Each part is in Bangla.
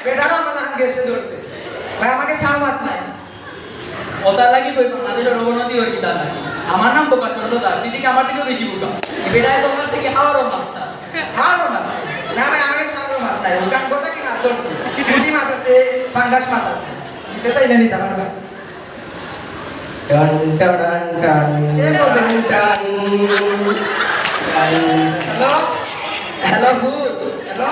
বেটারা আমাদের গেছে ধরছে ভাই আমাকে ছাও মাছ নাই ওটা লাগি কই বাংলাদেশের অবনতি হয়ে কি তার লাগি আমার নাম বোকা চন্দ্র দাস তুই থেকে আমার থেকেও বেশি বোকা এই বেটায় তোর কাছ থেকে হাওয়ারও মাছ হাওয়ারও মাছ না ভাই আমাকে ছাও মাছ নাই ওখান কথা কি মাছ ধরছে পুঁটি মাছ আছে ফাঙ্গাস মাছ আছে নিতে চাইলে নিতে পারবে টান টান টান কে বলবে টান hello hello food hello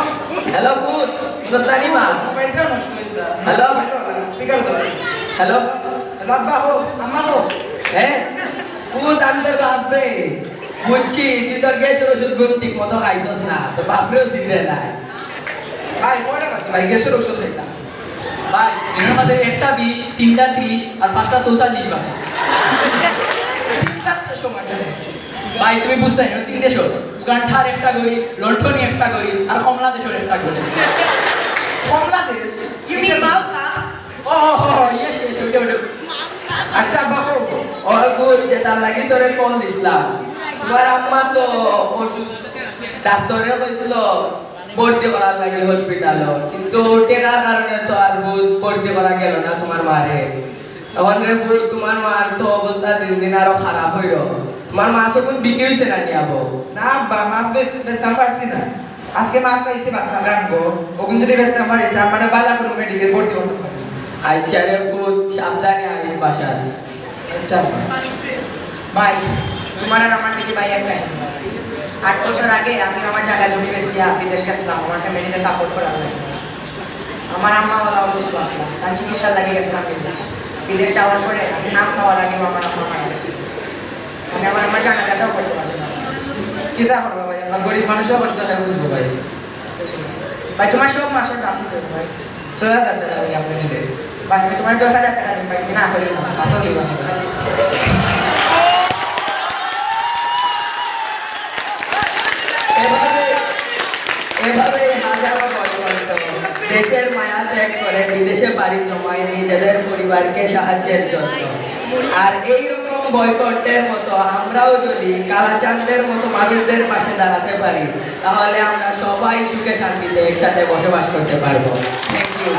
hello food দোস্তানি মা মোবাইলটা নষ্ট হয়েছে হ্যালো স্পিকার দাও হ্যালো হ্যালো আব্বা হো আম্মা হো হ্যাঁ ফুড আমি তোর বাপরে বুঝছি তুই তোর গ্যাসের ওষুধ গুণ ঠিক মতো খাইছস না তোর বাপরেও চিনবে না ভাই কয়টা আছে ভাই গ্যাসের ওষুধ খাইতাম ভাই এর মধ্যে একটা 20 তিনটা 30 আর পাঁচটা 44 বাজে তিন চারটে সময় ধরে ভাই তুমি বুঝতে না তিন দেশ উগান্ডার একটা গড়ি লন্ঠনি একটা গড়ি আর কমলা দেশের একটা গড়ি বাংলাদেশ ইউ মিন মালটা ও ইয়েস ইয়েস ওইটা ওইটা আচ্ছা আব্বা হো ওই ফুড যে তার লাগি তোরে কল দিছিলাম তোমার আম্মা তো অসুস্থ ডাক্তারে কইছিল ভর্তি করার লাগে হসপিটাল কিন্তু টেকার কারণে তো আর ফুড ভর্তি করা গেল না তোমার মারে এখন রে ফুড তোমার মার তো অবস্থা দিন দিন আরো খারাপ হইল তোমার মা সকুন বিক্রি হইছে না নিয়াবো না আব্বা মাছ বেচতাম পারছি না আজকে মাছ পাইছি বাক্কা রাখবো ওগুন যদি বেচতাম পারি তার মানে বালা কোনো মেডিকেল ভর্তি করতে পারি আচ্ছা রে ফুড সাবধানে আইস বাসা আচ্ছা ভাই তোমার আর আমার দিকে ভাই এক ভাই 8 বছর আগে আমি আমার জায়গা জমি বেচিয়া বিদেশ গেছিলাম আমার ফ্যামিলিকে সাপোর্ট করার লাগে আমার আম্মাওয়ালা অসুস্থ আসলাম তার চিকিৎসার লাগে গেছিলাম বিদেশ যাওয়ার পরে আমি নাম খাওয়ার আগেও আমার আম্মা মারা গেছিল আমি আমার জানাজাটাও করতে পারছিলাম না। কি তা করবো ভাই আমরা গরিব মানুষও কষ্ট হয় বুঝবো ভাই ভাই তোমার সব মাসের দাম দিতে হবে ভাই 6,000 টাকা ভাই আপনি নিলে ভাই আমি তোমার 10,000 টাকা দিন ভাই তুমি না করি না আসল দিবা না ভাই এভাবে এভাবে হাজারো পরিবর্তন দেশের মায়া ত্যাগ করে বিদেশে বাড়ি জমায় নিজেদের পরিবারকে সাহায্যের জন্য আর এইরকম বয়কটের মতো আমরাও যদি কালাচাঁদের মতো মানুষদের পাশে দাঁড়াতে পারি তাহলে আমরা সবাই সুখে শান্তিতে একসাথে বসবাস করতে পারবো থ্যাংক ইউ